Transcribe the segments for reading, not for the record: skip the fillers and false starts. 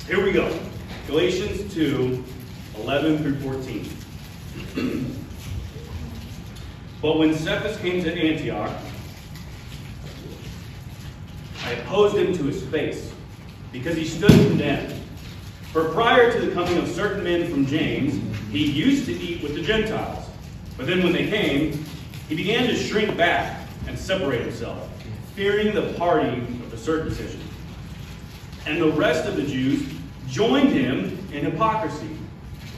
Here we go. Galatians 2, 11 through 14. But when Cephas came to Antioch, I opposed him to his face, because he stood condemned. For prior to the coming of certain men from James, he used to eat with the Gentiles. But then when they came, he began to shrink back and separate himself, fearing the party of the circumcision. And the rest of the Jews joined him in hypocrisy,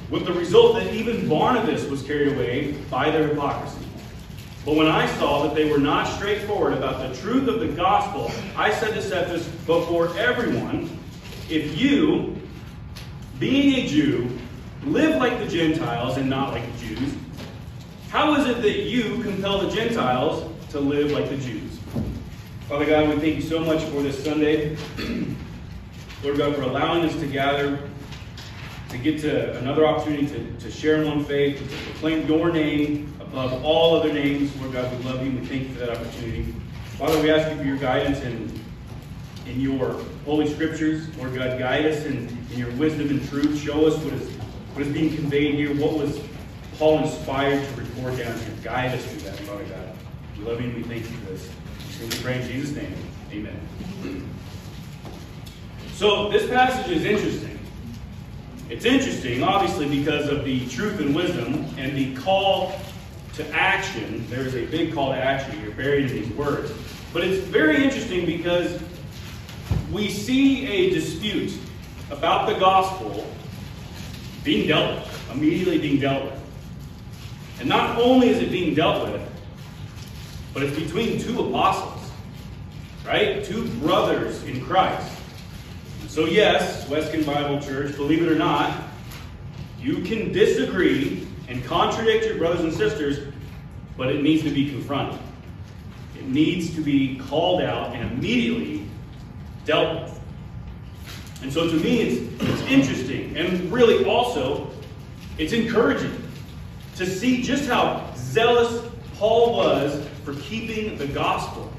with the result that even Barnabas was carried away by their hypocrisy. But when I saw that they were not straightforward about the truth of the gospel, I said to Cephas before everyone, if you, being a Jew, live like the Gentiles and not like the Jews, how is it that you compel the Gentiles to live like the Jews? Father God, we thank you so much for this Sunday. Lord God, for allowing us to gather, to get to another opportunity to share in one faith, to proclaim your name above all other names. Lord God, we love you and we thank you for that opportunity. Father, we ask you for your guidance in your Holy Scriptures. Lord God, guide us in your wisdom and truth. Show us what is being conveyed here. What was Paul inspired to record down here? Guide us through that, Father God. We love you and we thank you for this. We pray in Jesus' name. Amen. So this passage is interesting. It's interesting, obviously, because of the truth and wisdom and the call to action. There is a big call to action here buried in these words. But it's very interesting because we see a dispute about the gospel being dealt with, immediately being dealt with. And not only is it being dealt with, but it's between two apostles, right? Two brothers in Christ. So yes, Westkin Bible Church, believe it or not, you can disagree and contradict your brothers and sisters, but it needs to be confronted. It needs to be called out and immediately dealt with. And so to me, it's interesting, and really also, it's encouraging to see just how zealous Paul was for keeping the gospel,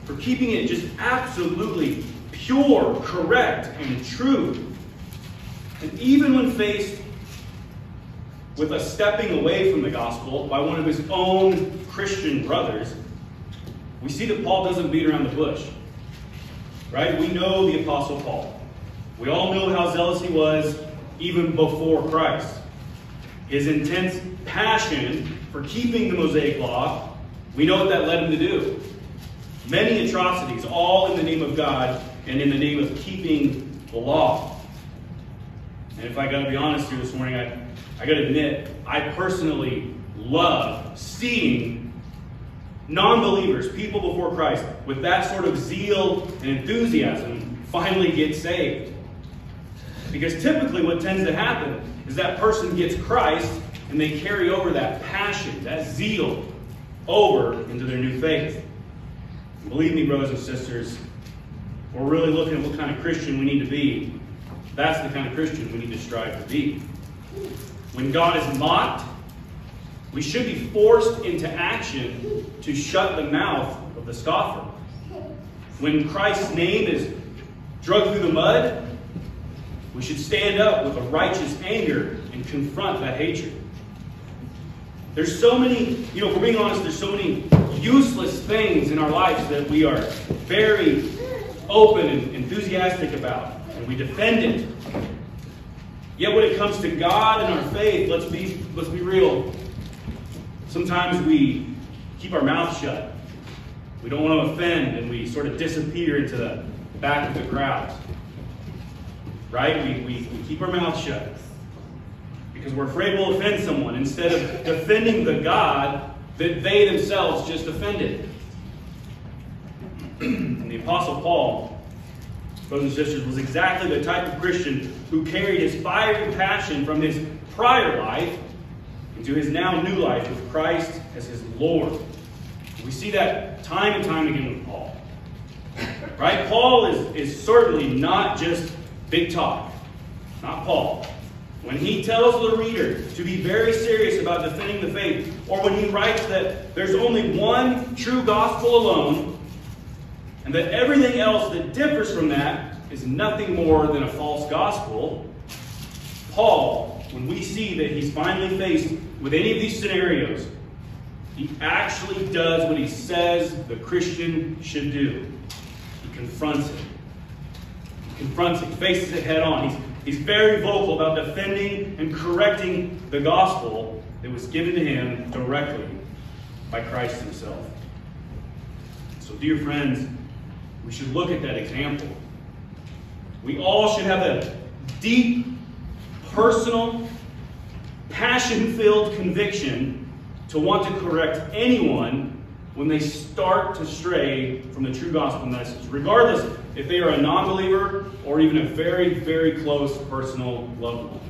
for keeping it just absolutely pure, correct, and true. And even when faced with a stepping away from the gospel by one of his own Christian brothers, we see that Paul doesn't beat around the bush. Right? We know the Apostle Paul. We all know how zealous he was even before Christ. His intense passion for keeping the Mosaic Law, we know what that led him to do. Many atrocities, all in the name of God and in the name of keeping the law. And if I got to be honest here this morning, I got to admit, I personally love seeing non-believers, people before Christ, with that sort of zeal and enthusiasm finally get saved. Because typically what tends to happen is that person gets Christ and they carry over that passion, that zeal, over into their new faith. And believe me, brothers and sisters, we're really looking at what kind of Christian we need to be. That's the kind of Christian we need to strive to be. When God is mocked, we should be forced into action to shut the mouth of the scoffer. When Christ's name is dragged through the mud, we should stand up with a righteous anger and confront that hatred. There's so many, if we're being honest, there's so many useless things in our lives that we are very open and enthusiastic about, and we defend it. Yet when it comes to God and our faith, let's be real. Sometimes we keep our mouth shut. We don't want to offend, and we sort of disappear into the back of the crowd. Right? We keep our mouth shut because we're afraid we'll offend someone instead of defending the God that they themselves just offended. And the Apostle Paul, brothers and sisters, was exactly the type of Christian who carried his fiery passion from his prior life into his now new life with Christ as his Lord. We see that time and time again with Paul. Right? Paul is certainly not just big talk. Not Paul. When he tells the reader to be very serious about defending the faith, or when he writes that there's only one true gospel alone, and that everything else that differs from that is nothing more than a false gospel, Paul, when we see that he's finally faced with any of these scenarios, he actually does what he says the Christian should do. He confronts it. He confronts it, faces it head on. He's very vocal about defending and correcting the gospel that was given to him directly by Christ himself. So, dear friends, we should look at that example. We all should have a deep, personal, passion-filled conviction to want to correct anyone when they start to stray from the true gospel message, regardless if they are a non-believer or even a very, very close personal loved one.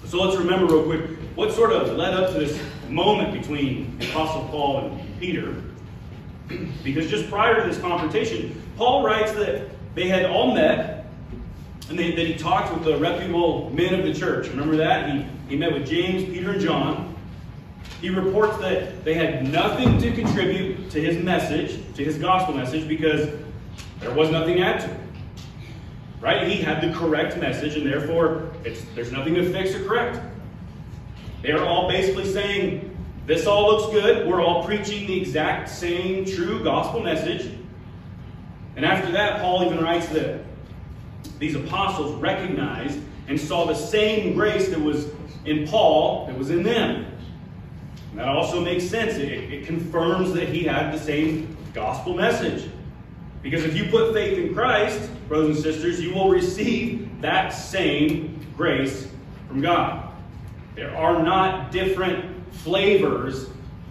So let's remember real quick what sort of led up to this moment between the Apostle Paul and Peter. Because just prior to this confrontation, Paul writes that they had all met and that he talked with the reputable men of the church. Remember that? He met with James, Peter, and John. He reports that they had nothing to contribute to his message, to his gospel message, because there was nothing to add to it. Right? He had the correct message, and therefore there's nothing to fix or correct. They're all basically saying, this all looks good. We're all preaching the exact same true gospel message. And after that, Paul even writes that these apostles recognized and saw the same grace that was in Paul that was in them. And that also makes sense. It confirms that he had the same gospel message. Because if you put faith in Christ, brothers and sisters, you will receive that same grace from God. There are not different flavors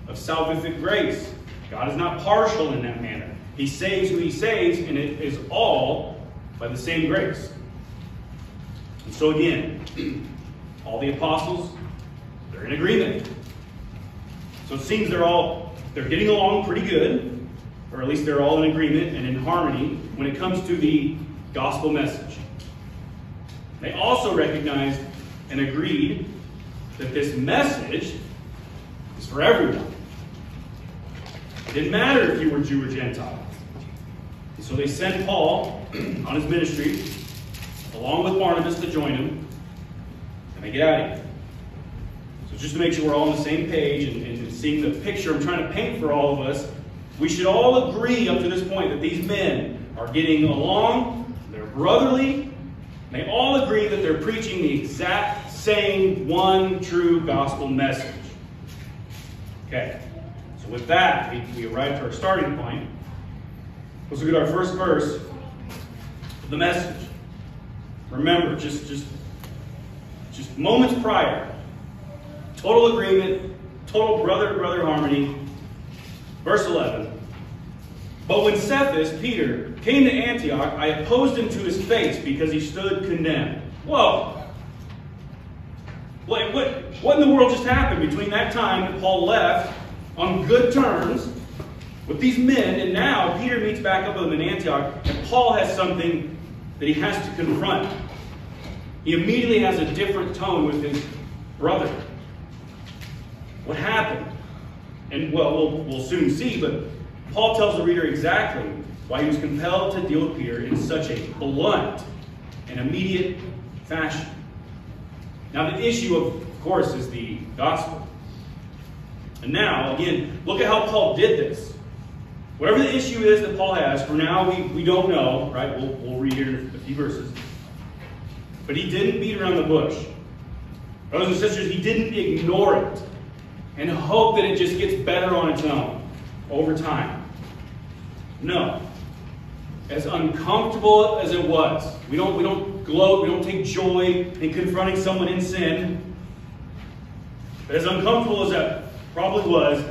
of salvific grace. God is not partial in that manner. He saves who he saves, and it is all by the same grace. And so again, all the apostles, they're in agreement. So it seems they're getting along pretty good, or at least they're all in agreement and in harmony when it comes to the gospel message. They also recognized and agreed that this message is for everyone. It didn't matter if you were Jew or Gentile. And so they sent Paul on his ministry, along with Barnabas, to join him, and they get out of here. So just to make sure we're all on the same page and seeing the picture I'm trying to paint for all of us, we should all agree up to this point that these men are getting along, they're brotherly, and they all agree that they're preaching the exact same one true gospel message. Okay, so with that, we arrived at our starting point. Let's look at our first verse of the message. Remember, just moments prior, total agreement, total brother harmony. Verse 11. But when Cephas, Peter, came to Antioch, I opposed him to his face because he stood condemned. Whoa! What in the world just happened between that time that Paul left on good terms with these men, and now Peter meets back up with them in Antioch, and Paul has something that he has to confront. He immediately has a different tone with his brother. What happened? And well, we'll soon see, but Paul tells the reader exactly why he was compelled to deal with Peter in such a blunt and immediate fashion. Now, the issue, of course, is the gospel. And now, again, look at how Paul did this. Whatever the issue is that Paul has, for now we don't know, right? We'll read here in a few verses. But he didn't beat around the bush. Brothers and sisters, he didn't ignore it and hope that it just gets better on its own over time. No. As uncomfortable as it was, we don't gloat, we don't take joy in confronting someone in sin. But as uncomfortable as that probably was,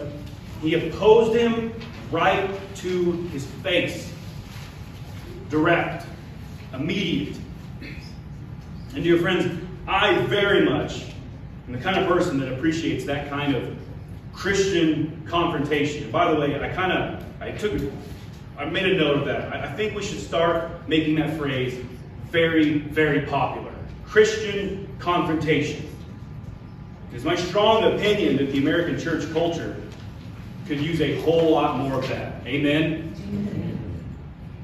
he opposed him right to his face. Direct. Immediate. And dear friends, I very much am the kind of person that appreciates that kind of Christian confrontation. And by the way, I made a note of that. I think we should start making that phrase very, very popular. Christian confrontation. It's my strong opinion that the American church culture could use a whole lot more of that. Amen?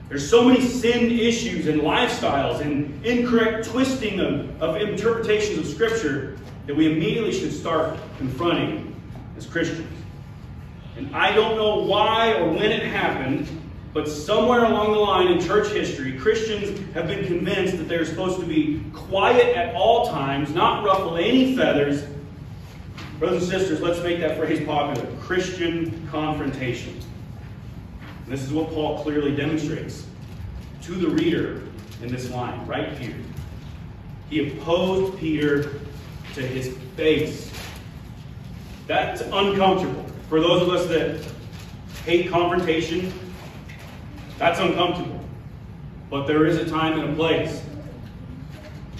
There's so many sin issues and lifestyles and incorrect twisting of interpretations of Scripture that we immediately should start confronting as Christians. And I don't know why or when it happened, but somewhere along the line in church history, Christians have been convinced that they're supposed to be quiet at all times, not ruffle any feathers. Brothers and sisters, let's make that phrase popular. Christian confrontation. And this is what Paul clearly demonstrates to the reader in this line, right here. He opposed Peter to his face. That's uncomfortable. For those of us that hate confrontation, that's uncomfortable. But there is a time and a place.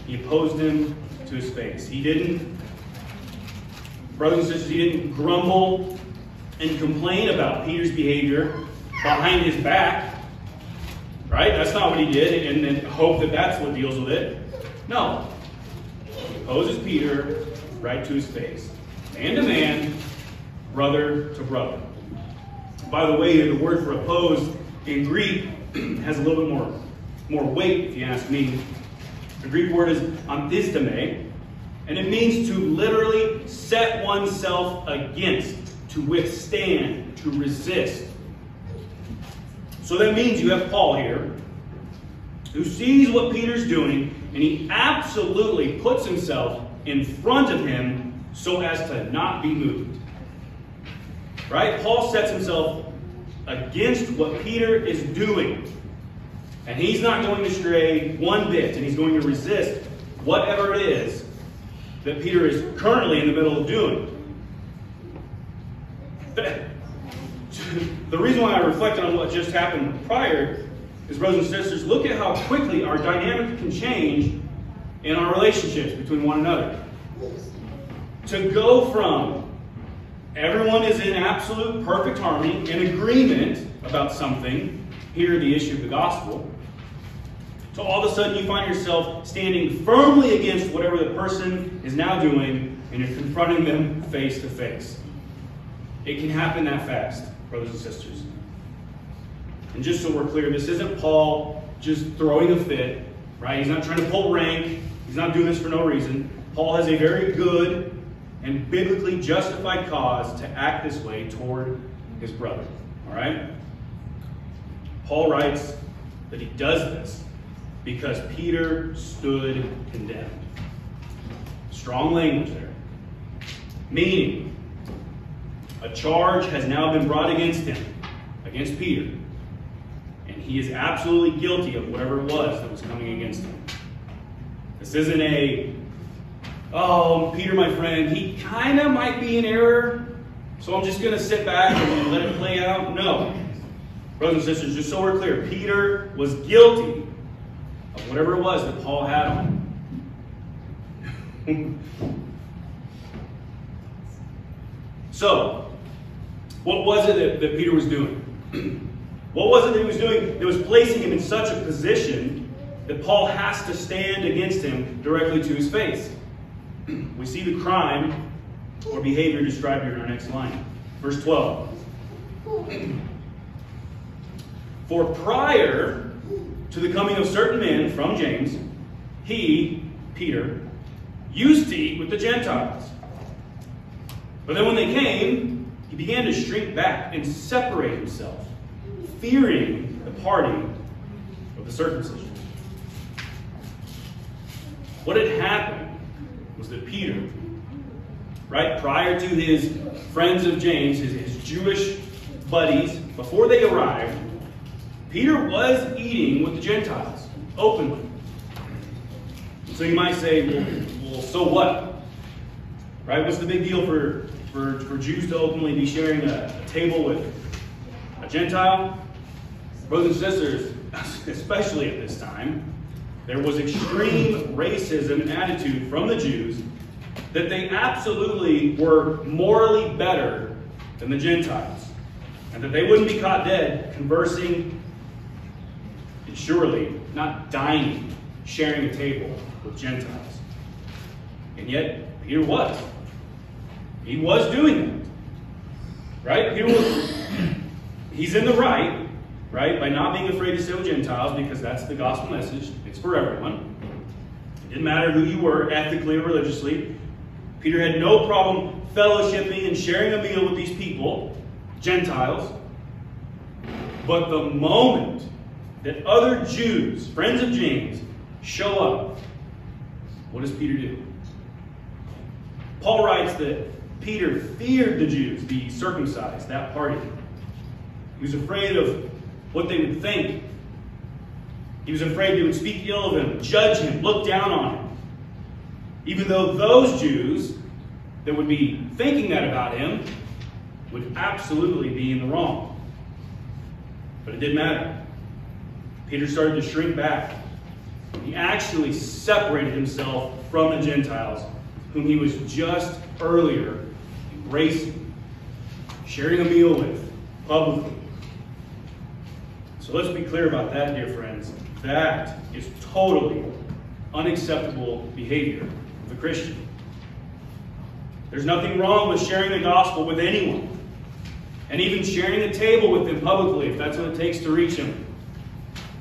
He opposed him to his face. He didn't, brothers and sisters, he didn't grumble and complain about Peter's behavior behind his back. Right? That's not what he did, and then hope that that's what deals with it. No. He opposes Peter right to his face. Man to man, brother to brother. By the way, the word for opposed in Greek has a little bit more weight, if you ask me. The Greek word is antisteme, and it means to literally set oneself against, to withstand, to resist. So that means you have Paul here, who sees what Peter's doing, and he absolutely puts himself in front of him so as to not be moved. Right? Paul sets himself against what Peter is doing. And he's not going to stray one bit, and he's going to resist whatever it is that Peter is currently in the middle of doing. The reason why I reflected on what just happened prior is, brothers and sisters, look at how quickly our dynamic can change in our relationships between one another. To go from everyone is in absolute perfect harmony, in agreement about something, here the issue of the gospel, to all of a sudden you find yourself standing firmly against whatever the person is now doing, and you're confronting them face to face. It can happen that fast, brothers and sisters. And just so we're clear, this isn't Paul just throwing a fit, right? He's not trying to pull rank. He's not doing this for no reason. Paul has a very good and biblically justified cause to act this way toward his brother. All right? Paul writes that he does this because Peter stood condemned. Strong language there. Meaning, a charge has now been brought against him, against Peter. And he is absolutely guilty of whatever it was that was coming against him. This isn't oh, Peter, my friend, he kind of might be in error, so I'm just going to sit back and let it play out. No. Brothers and sisters, just so we're clear, Peter was guilty of whatever it was that Paul had on him. So, what was it that Peter was doing? What was it that he was doing that was placing him in such a position that Paul has to stand against him directly to his face? We see the crime or behavior described here in our next line. Verse 12. For prior to the coming of certain men from James, he, Peter, used to eat with the Gentiles. But then when they came, he began to shrink back and separate himself, fearing the party of the circumcision. What had happened was that Peter, right, prior to his friends of James, his Jewish buddies, before they arrived, Peter was eating with the Gentiles, openly. So you might say, well, so what? Right? What's the big deal for Jews to openly be sharing a table with a Gentile? Brothers and sisters, especially at this time, there was extreme racism and attitude from the Jews that they absolutely were morally better than the Gentiles, and that they wouldn't be caught dead conversing and surely not dining, sharing a table with Gentiles. And yet, Peter was. He was doing that. Right? He's in the right, right? By not being afraid to sit with Gentiles, because that's the gospel message. It's for everyone. It didn't matter who you were, ethically or religiously. Peter had no problem fellowshipping and sharing a meal with these people, Gentiles. But the moment that other Jews, friends of James, show up, what does Peter do? Paul writes that Peter feared the Jews, the circumcised, that party. He was afraid of what they would think. He was afraid they would speak ill of him, judge him, look down on him. Even though those Jews that would be thinking that about him would absolutely be in the wrong. But it didn't matter. Peter started to shrink back. He actually separated himself from the Gentiles, whom he was just earlier embracing, sharing a meal with, publicly. So let's be clear about that, dear friends. That is totally unacceptable behavior of a Christian. There's nothing wrong with sharing the gospel with anyone, and even sharing a table with them publicly if that's what it takes to reach them.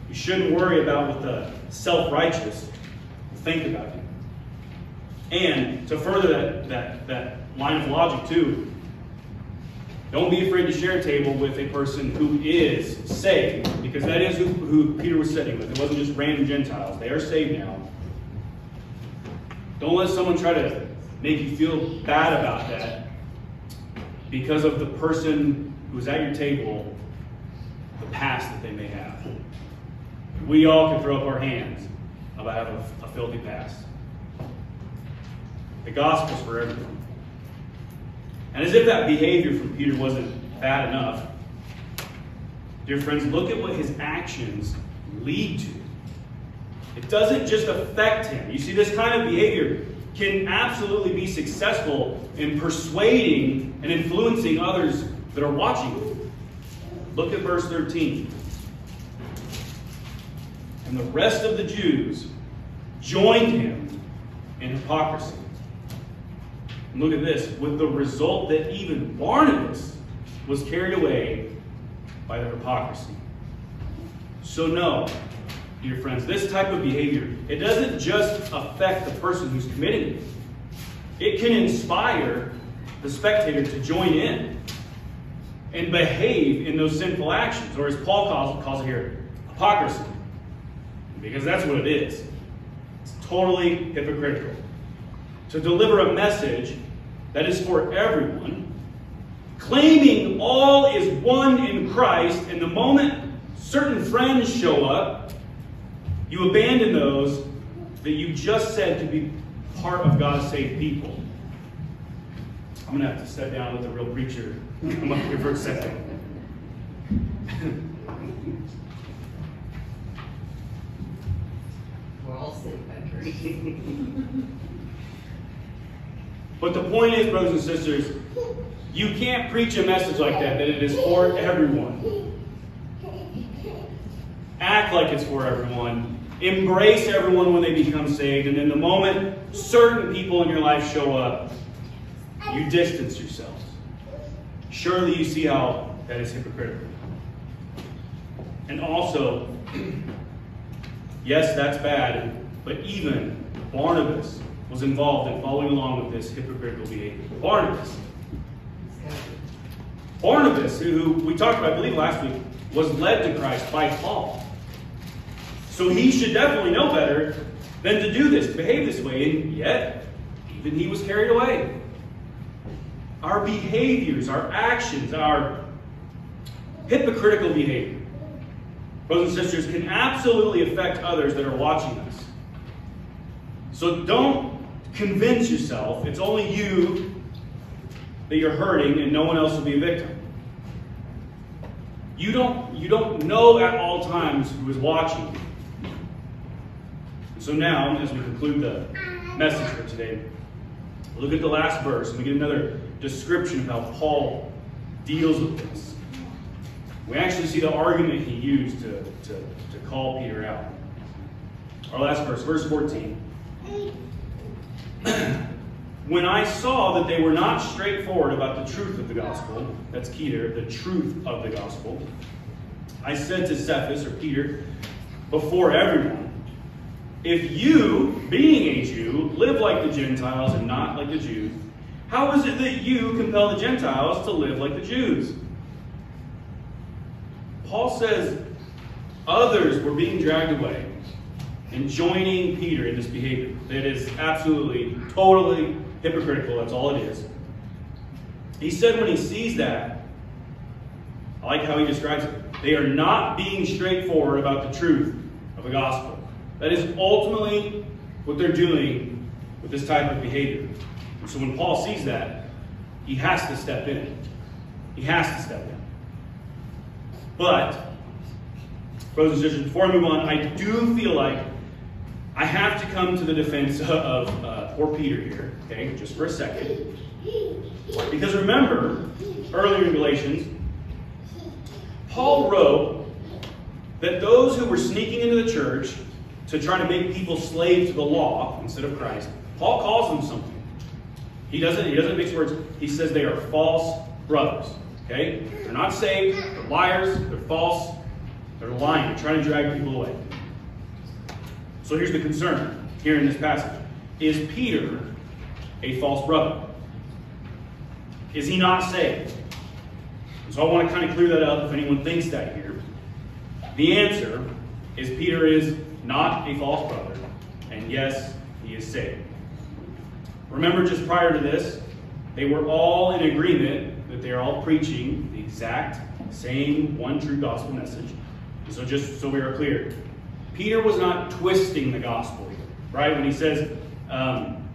You shouldn't worry about what the self-righteous think about you. And to further that line of logic too, don't be afraid to share a table with a person who is saved, because that is who Peter was sitting with. It wasn't just random Gentiles. They are saved now. Don't let someone try to make you feel bad about that because of the person who's at your table, the past that they may have. We all can throw up our hands about having a filthy past. The gospel's for everyone. And as if that behavior from Peter wasn't bad enough, dear friends, look at what his actions lead to. It doesn't just affect him. You see, this kind of behavior can absolutely be successful in persuading and influencing others that are watching you. Look at verse 13. And the rest of the Jews joined him in hypocrisy. And look at this, with the result that even Barnabas was carried away by their hypocrisy. So no, dear friends, this type of behavior, it doesn't just affect the person who's committing it. It can inspire the spectator to join in and behave in those sinful actions, or as Paul calls it here, hypocrisy. Because that's what it is. It's totally hypocritical. To deliver a message that is for everyone, claiming all is one in Christ, and the moment certain friends show up, you abandon those that you just said to be part of God's saved people. I'm going to have to sit down with the real preacher. Come up here for a second. We're all saved by grace. But the point is, brothers and sisters, you can't preach a message like that it is for everyone. Act like it's for everyone. Embrace everyone when they become saved. And then the moment certain people in your life show up, you distance yourselves. Surely you see how that is hypocritical. And also, yes, that's bad, but even Barnabas was involved in following along with this hypocritical behavior. Barnabas, who we talked about, I believe, last week, was led to Christ by Paul. So he should definitely know better than to do this, to behave this way, and yet, even he was carried away. Our behaviors, our actions, our hypocritical behavior, brothers and sisters, can absolutely affect others that are watching us. So don't convince yourself it's only you that you're hurting and no one else will be a victim. You don't know at all times who is watching you. So now, as we conclude the message for today, look at the last verse and we get another description of how Paul deals with this. We actually see the argument he used to call Peter out. Our last verse, verse 14. When I saw that they were not straightforward about the truth of the gospel, that's key there, the truth of the gospel, I said to Cephas, or Peter, before everyone, if you, being a Jew, live like the Gentiles and not like the Jews, how is it that you compel the Gentiles to live like the Jews? Paul says others were being dragged away and joining Peter in this behavior that is absolutely, totally hypocritical. That's all it is. He said when he sees that, I like how he describes it, they are not being straightforward about the truth of the gospel. That is ultimately what they're doing with this type of behavior. And so when Paul sees that, he has to step in. He has to step in. But, brothers and sisters, before I move on, I do feel like I have to come to the defense of poor Peter here, okay, just for a second. Because remember, earlier in Galatians, Paul wrote that those who were sneaking into the church to try to make people slaves to the law instead of Christ, Paul calls them something. He doesn't mix words. He says they are false brothers. Okay? They're not saved, they're liars, they're false, they're lying, they're trying to drag people away. So here's the concern here in this passage. Is Peter a false brother? Is he not saved? So I want to kind of clear that up if anyone thinks that here. The answer is Peter is not a false brother, and yes, he is saved. Remember, just prior to this, they were all in agreement that they are all preaching the exact same one true gospel message. So just so we are clear, Peter was not twisting the gospel here, right? When he says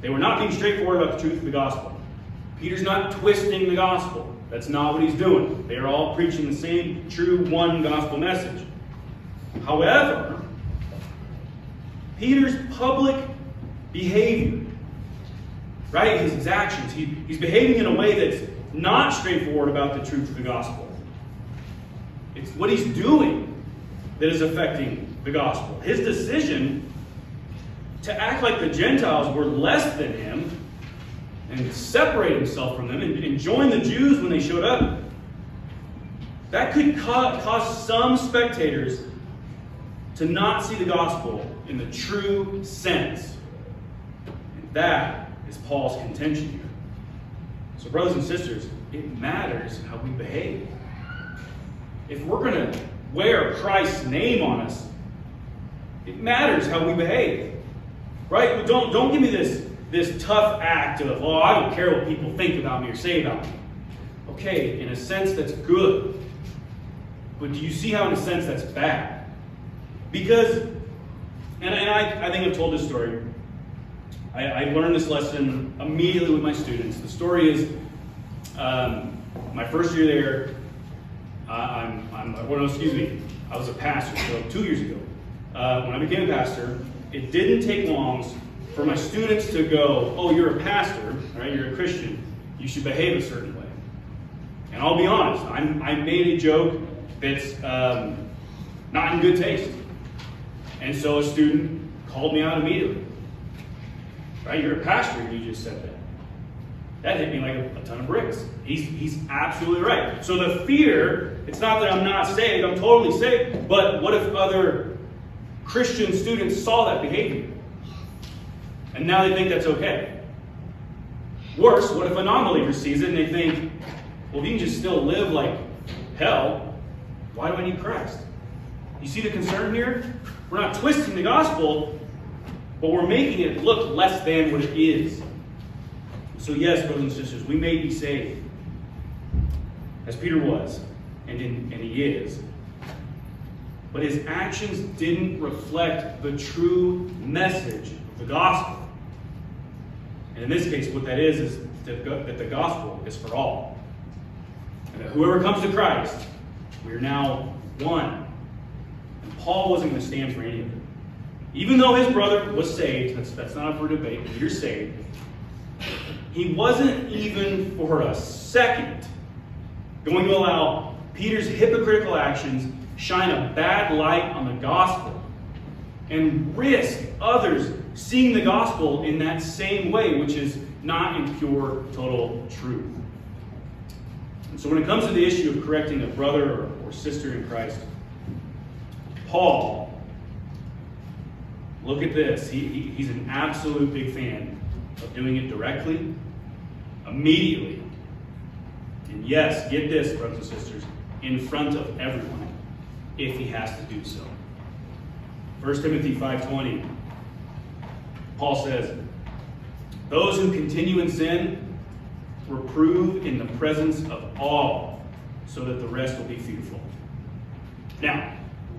they were not being straightforward about the truth of the gospel. Peter's not twisting the gospel. That's not what he's doing. They are all preaching the same true one gospel message. However, Peter's public behavior, right? His actions, he's behaving in a way that's not straightforward about the truth of the gospel. It's what he's doing that is affecting the gospel. His decision to act like the Gentiles were less than him and separate himself from them and join the Jews when they showed up, that could cause some spectators to not see the gospel in the true sense. And that is Paul's contention here. So brothers and sisters, it matters how we behave. If we're going to wear Christ's name on us, it matters how we behave. Right? But don't give me this tough act of, oh, I don't care what people think about me or say about me. Okay, in a sense that's good. But do you see how in a sense that's bad? Because, and I think I've told this story. I learned this lesson immediately with my students. The story is, my first year there, I was a pastor, so 2 years ago. When I became a pastor, it didn't take long for my students to go, oh, you're a pastor, right? You're a Christian. You should behave a certain way. And I'll be honest, I made a joke that's not in good taste. And so a student called me out immediately. Right? You're a pastor, and you just said that. That hit me like a ton of bricks. He's absolutely right. So the fear, it's not that I'm not saved, I'm totally saved, but what if other Christian students saw that behavior? And now they think that's okay. Worse, what if a non-believer sees it and they think, well, if you can just still live like hell, why do I need Christ? You see the concern here? We're not twisting the gospel, but we're making it look less than what it is. So yes, brothers and sisters, we may be saved, as Peter was, and he is. But his actions didn't reflect the true message of the gospel. And in this case, what that is that the gospel is for all. And that whoever comes to Christ, we are now one. And Paul wasn't going to stand for any of it. Even though his brother was saved, that's not up for debate, but you're saved, he wasn't even for a second going to allow Peter's hypocritical actions shine a bad light on the gospel and risk others seeing the gospel in that same way, which is not in pure, total truth. And so when it comes to the issue of correcting a brother or sister in Christ, Paul, look at this. He's an absolute big fan of doing it directly, immediately. And yes, get this, brothers and sisters, in front of everyone, if he has to do so. 1 Timothy 5:20, Paul says, "Those who continue in sin, reprove in the presence of all, so that the rest will be fearful." Now,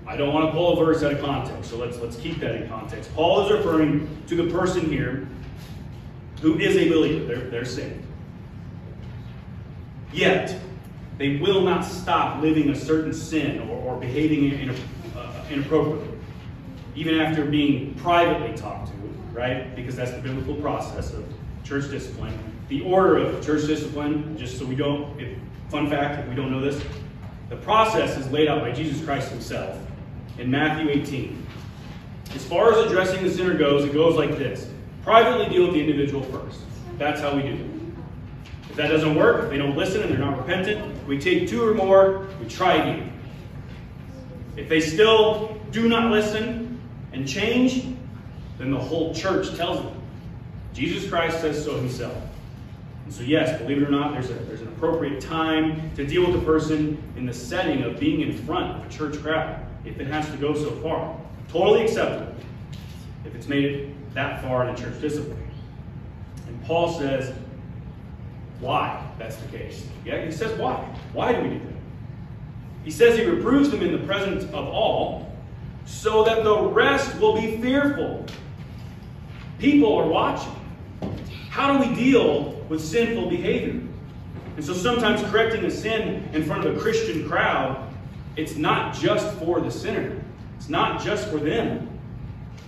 I don't want to pull a verse out of context, so let's keep that in context. Paul is referring to the person here who is a believer. They're saved. Yet, they will not stop living a certain sin or behaving inappropriately, even after being privately talked to, right? Because that's the biblical process of church discipline. The order of church discipline, just so we don't, fun fact, if we don't know this, the process is laid out by Jesus Christ himself in Matthew 18. As far as addressing the sinner goes, it goes like this. Privately deal with the individual first. That's how we do it. If that doesn't work, if they don't listen and they're not repentant, we take 2 or more, we try again. If they still do not listen and change, then the whole church tells them. Jesus Christ says so himself. And so yes, believe it or not, there's an appropriate time to deal with the person in the setting of being in front of a church crowd, if it has to go so far. Totally acceptable if it's made it that far in a church discipline. And Paul says why that's the case. Yeah, he says why. Why do we do that? He says he reproves them in the presence of all, so that the rest will be fearful. People are watching. How do we deal with sinful behavior? And so sometimes correcting a sin in front of a Christian crowd, it's not just for the sinner. It's not just for them.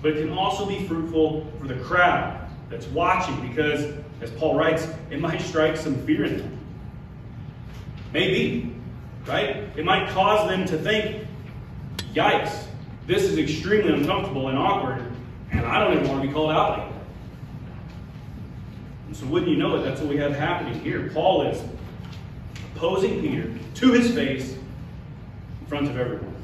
But it can also be fruitful for the crowd that's watching, because, as Paul writes, it might strike some fear in them. Maybe, right? It might cause them to think, yikes, this is extremely uncomfortable and awkward, and I don't even want to be called out like that. And so wouldn't you know it, that's what we have happening here. Paul is opposing Peter to his face in front of everyone.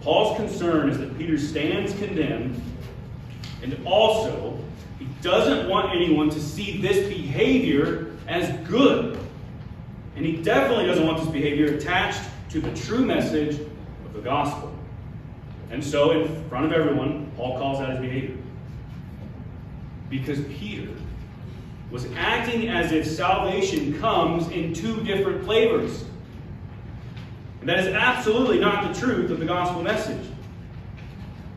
Paul's concern is that Peter stands condemned, and also he doesn't want anyone to see this behavior as good. And he definitely doesn't want this behavior attached to the true message of the gospel. And so in front of everyone, Paul calls out his behavior. Because Peter was acting as if salvation comes in 2 different flavors. And that is absolutely not the truth of the gospel message.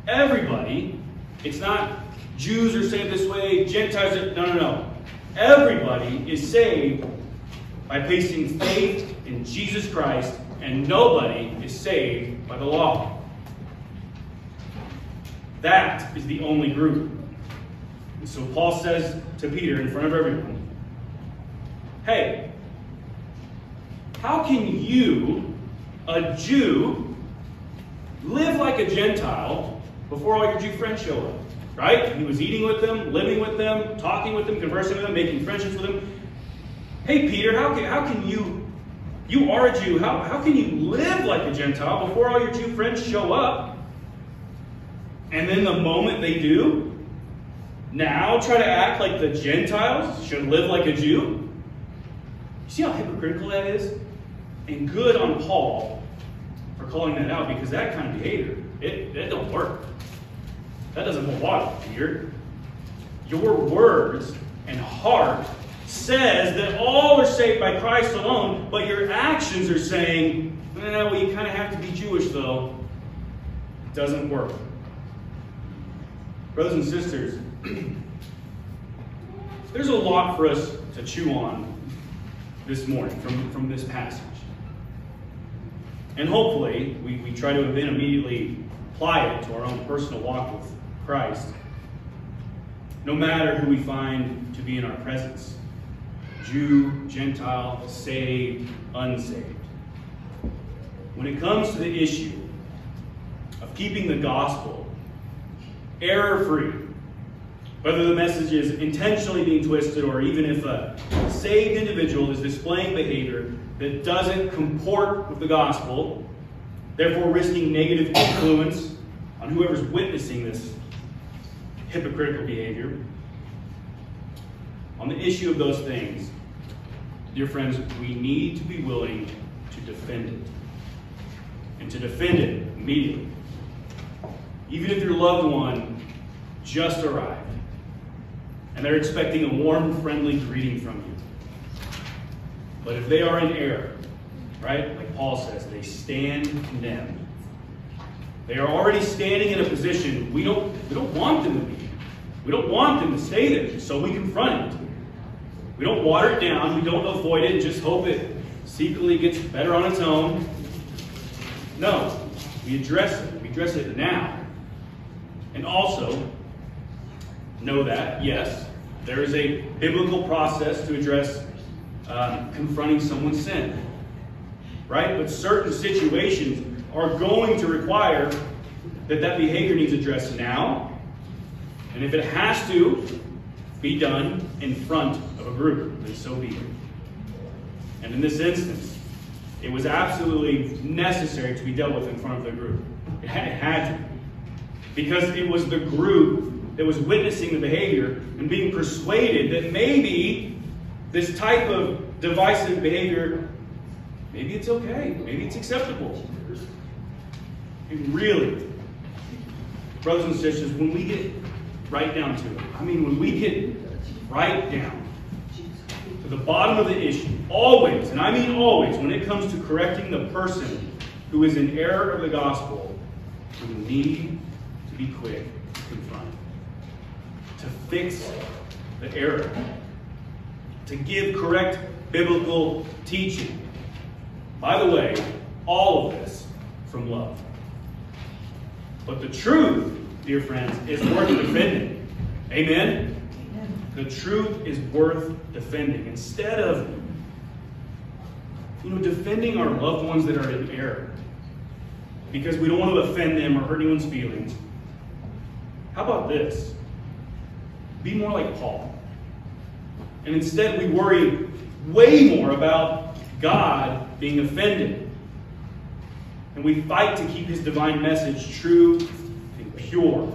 Everybody, it's not Jews are saved this way, Gentiles are, no. Everybody is saved by placing faith in Jesus Christ, and nobody is saved by the law. That is the only group. And so Paul says to Peter in front of everyone, hey, how can you, a Jew, live like a Gentile before all your Jew friends show up? Right? He was eating with them, living with them, talking with them, conversing with them, making friendships with them. Hey, Peter, how can you are a Jew, how can you live like a Gentile before all your Jew friends show up? And then the moment they do, now try to act like the Gentiles should live like a Jew? You see how hypocritical that is? And good on Paul for calling that out, because that kind of behavior, it don't work. That doesn't hold water, Peter. Your words and heart says that all are saved by Christ alone, but your actions are saying, well, you kind of have to be Jewish, though. It doesn't work. Brothers and sisters, there's a lot for us to chew on this morning from this passage. And hopefully, we try to then immediately apply it to our own personal walk with Christ, no matter who we find to be in our presence. Jew, Gentile, saved, unsaved. When it comes to the issue of keeping the gospel error-free, whether the message is intentionally being twisted, or even if a saved individual is displaying behavior that doesn't comport with the gospel, therefore risking negative influence on whoever's witnessing this hypocritical behavior. On the issue of those things, dear friends, we need to be willing to defend it. And to defend it immediately. Even if your loved one just arrived and they're expecting a warm, friendly greeting from you. But if they are in error, right, like Paul says, they stand condemned. They are already standing in a position we don't want them to be. We don't want them to stay there, so we confront it. We don't water it down. We don't avoid it and just hope it secretly gets better on its own. No, we address it. We address it now. And also, know that, yes, there is a biblical process to address confronting someone's sin. Right? But certain situations are going to require that behavior needs addressed now. And if it has to be done in front of a group, then so be it. And in this instance, it was absolutely necessary to be dealt with in front of the group. It had to. Because it was the group that was witnessing the behavior and being persuaded that maybe this type of divisive behavior, maybe it's okay, maybe it's acceptable. And really, brothers and sisters, when we get right down to it, when we get right down to the bottom of the issue, always, and I mean always, when it comes to correcting the person who is in error of the gospel, we need to be quick to confront, to fix the error, to give correct biblical teaching. By the way, all of this from love. But the truth, dear friends, is worth defending. Amen? The truth is worth defending. Instead of defending our loved ones that are in error because we don't want to offend them or hurt anyone's feelings, how about this? Be more like Paul. And instead we worry way more about God being offended. And we fight to keep his divine message true and pure.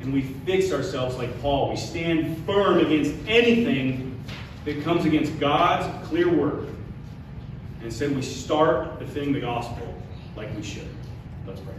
And we fix ourselves like Paul. We stand firm against anything that comes against God's clear word. And instead we start defending the gospel like we should. Let's pray.